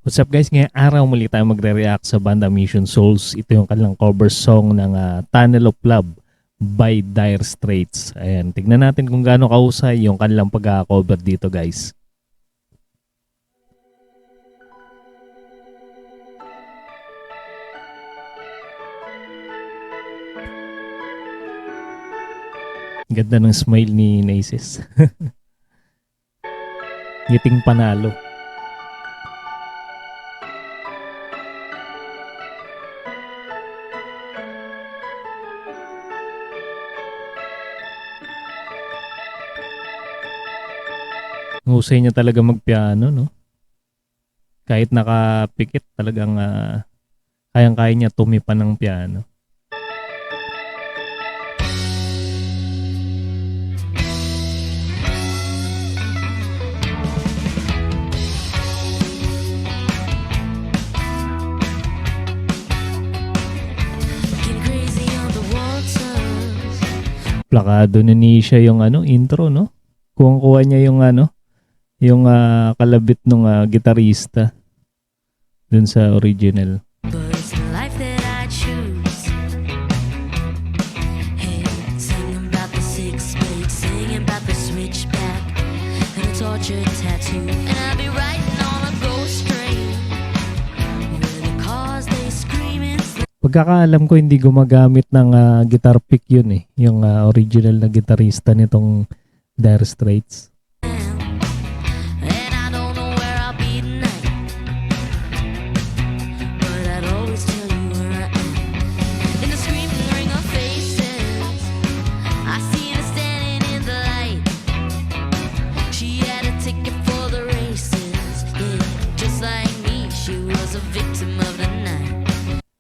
What's up guys? Ngayong araw muli tayo magre-react sa banda Mission Souls. Ito yung kanilang cover song ng Tunnel of Love by Dire Straits. Ayan, tignan natin kung gaano kahusay yung kanilang pagka-cover dito guys. Ganda ng smile ni Naces. Ngiting panalo. Husay niya talaga magpiano, no? Kahit nakapikit, talagang kayang-kaya niya tumipan ng piano. Plakado na ni siya yung intro, no? Kuha niya yung yung kalabit ng gitarista dun sa original. Pagkakaalam ko hindi gumagamit ng guitar pick yun eh, yung original na gitarista nitong Dire Straits.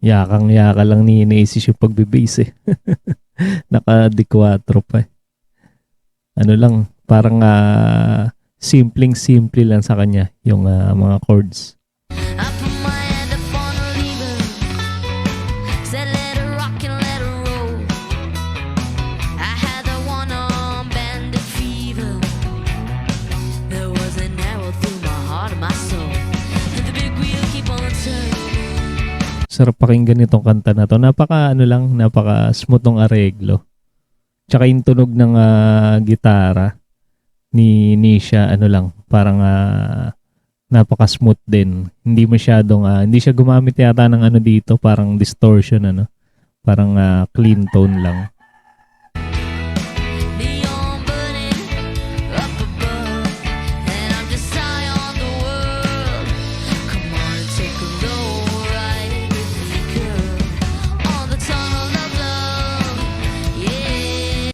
Yakang-yaka lang ni Naces yung pagbe-bass eh. Naka-D4 pa eh. Ano lang, parang simpleng-simple lang sa kanya yung mga chords. Sarap pakinggan itong kanta na to. Napaka smooth ng areglo. Tsaka yung tunog ng gitara ni Nisha, parang napaka smooth din. Hindi masyadong hindi siya gumamit yata ng dito, parang distortion Parang clean tone lang.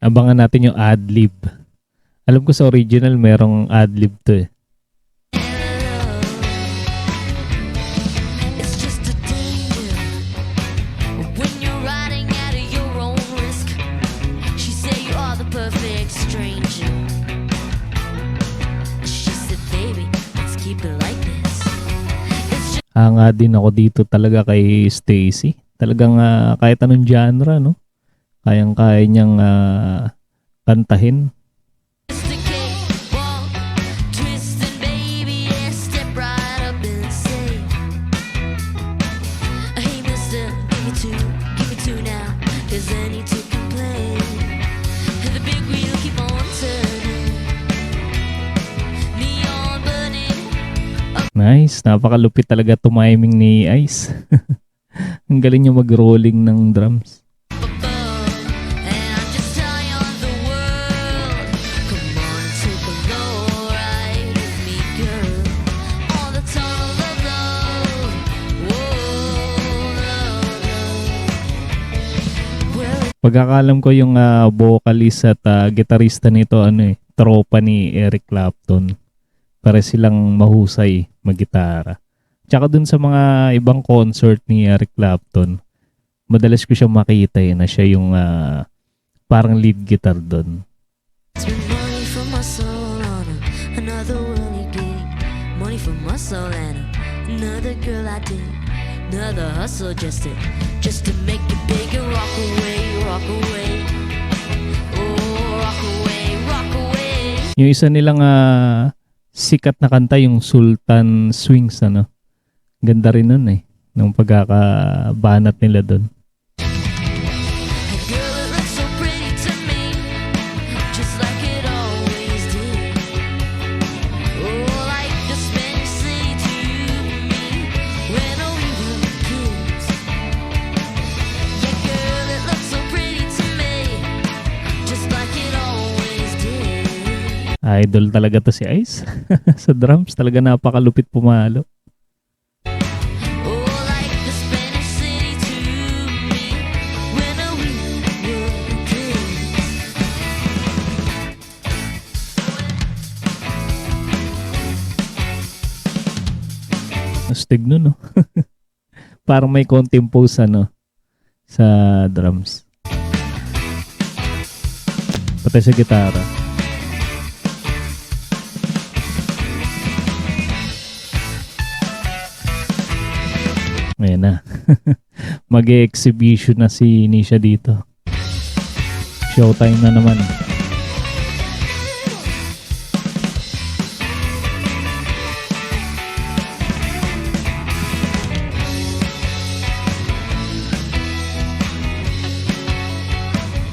Abangan natin yung ad-lib. Alam ko sa original merong ad-lib to eh. Hanga din ako dito talaga kay Stacy. Talagang kahit anong genre, no? Kayang-kaya niyang kantahin. Nice, napakalupit talaga tumiming ni Ice. Ang galing niya mag-rolling ng drums. Pagkakalam ko yung vocalist at gitarista nito tropa ni Eric Clapton. Para silang mahusay maggitara. Tsaka dun sa mga ibang concert ni Eric Clapton, madalas ko siya makita na siya yung parang lead guitar dun. Another hustle just to make it big and rock away, rock away. Oh, rock away, rock away. Yung isa nilang sikat na kanta yung Sultan Swings Ganda rin nun eh. Nung pagkakabanat nila dun. Girl, it looks so pretty to me, just like it always did. Oh, like the Spanish city to me, when we were kids. Yeah, girl, it looks so pretty to me, just like it always did. Idol talaga to si Ice. Sa drums talaga napakalupit pumalo. Oh, like the Spanish city to me, when we were kids. Astig nun, no? Parang may konting pose, ano, sa drums. Pati sa gitara. Ayan na. Mag-exhibition na si Nisha dito. Showtime na naman.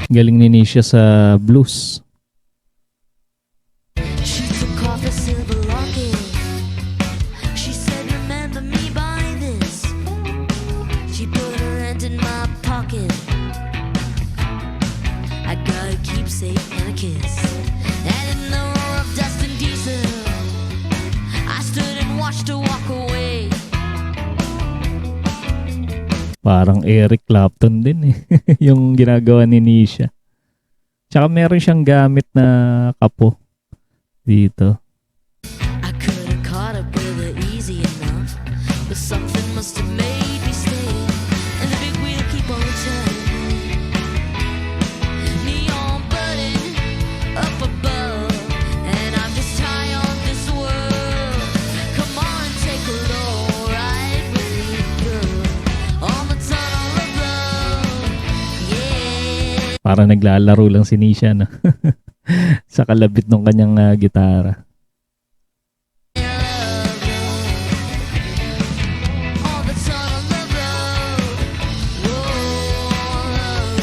Galing ni Nisha sa blues. She took off a silver locket. She said, "Remember me by this." She put her hand in my pocket. I got a keepsake and a kiss. And in the roar of dust and diesel, I stood and watched her walk away. Parang Eric Clapton din eh. Yung ginagawa ni Nisha. Tsaka meron siyang gamit na kapo dito. I could have caught up with her easy enough, but something must have made me stay. And the big wheel keep on turning. Neon burning up above, and I'm just high on this world. Come on, take a low ride with me, girl, on the tunnel of love. Yeah. Para naglalaro lang si Nisha, no? Sa kalabit ng kanyang gitara. On the tunnel of love. Whoa, love.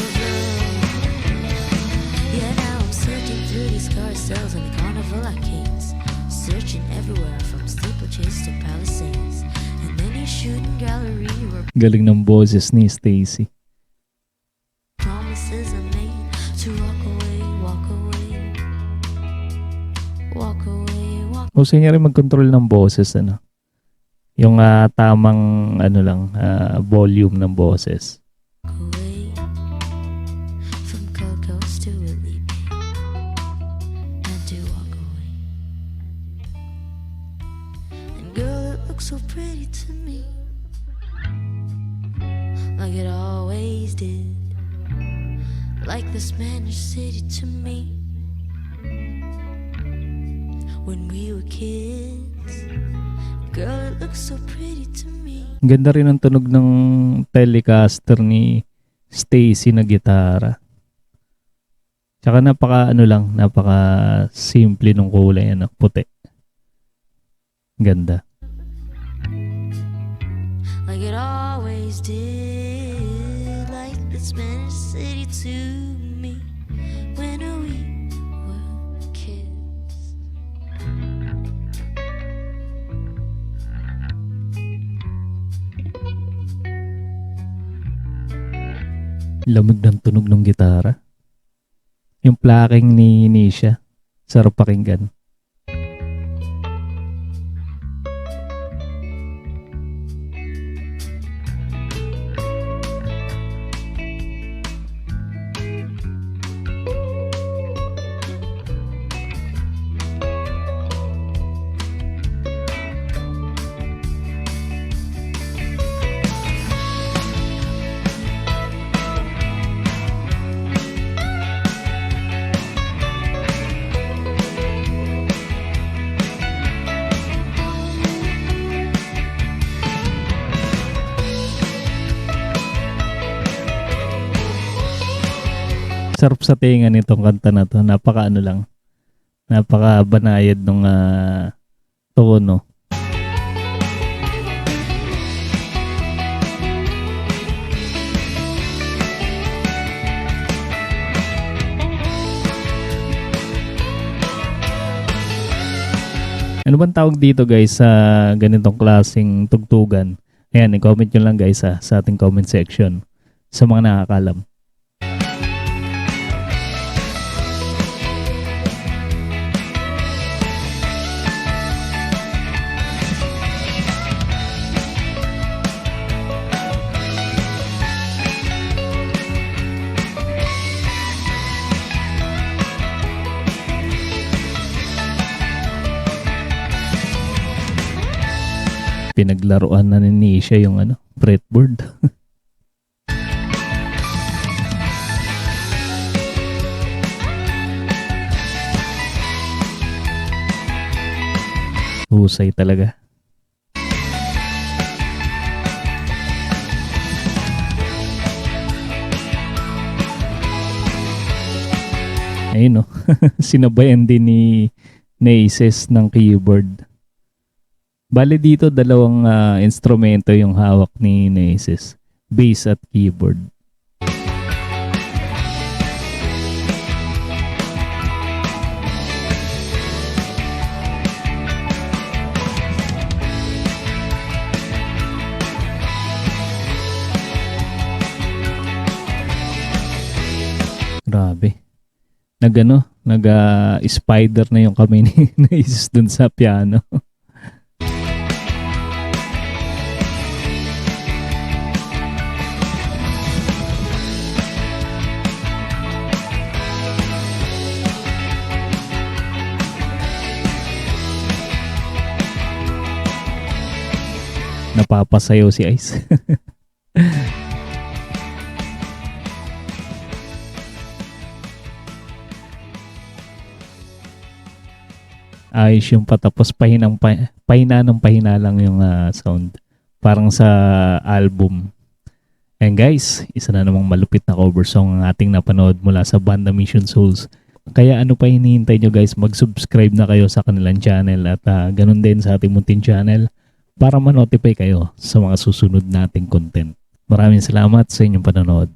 Yeah, now I'm searching through these carousels and the carnival arcades, searching everywhere from steeplechase to palisades, and then you shooting gallery where Galing ng boses ni Stacy. promises are made to walk away, walk away, walk away, walk Gusto niya rin mag-control ng boses, ano? Yung tamang, ano lang, volume ng boses. away from Cocos to Felipe and to walk away. And girl, it looks so pretty to me, like it always did, like the Spanish city to me when we were kids. Girl, it looks so pretty to me. Ang ganda rin ang tunog ng Telecaster ni Stacy na gitara. Tsaka napaka simple nung kulay, ano, puti. Ganda. Like it always did, like the Spanish city to me when we were kids. Lamig ng tunog ng gitara. Yung plucking ni Nisha. Sarap pakinggan. Sarap sa tinga nitong kanta na to. Napaka banayad ng tono. Ano bang tawag dito guys sa ganitong klaseng tugtugan? Ayan, i-comment nyo lang guys sa ating comment section sa mga nakakalam. Pinaglaruan na ni Nisha yung fretboard. Husay talaga. Ayun no. Sinabayan din ni Aces ng keyboard. Bale dito dalawang instrumento yung hawak ni Aces. Bass at keyboard. Grabe. Nag-spider na yung kamay ni Aces dun sa piano. Napapasayaw si Ice. Ayos yung patapos pahina ng pahina lang yung sound. Parang sa album. And guys, isa na namang malupit na cover song ang ating napanood mula sa banda Mission Souls. Kaya ano pa hinihintay nyo guys, mag-subscribe na kayo sa kanilang channel at ganun din sa ating munting channel para ma-notify kayo sa mga susunod nating content. Maraming salamat sa inyong panonood.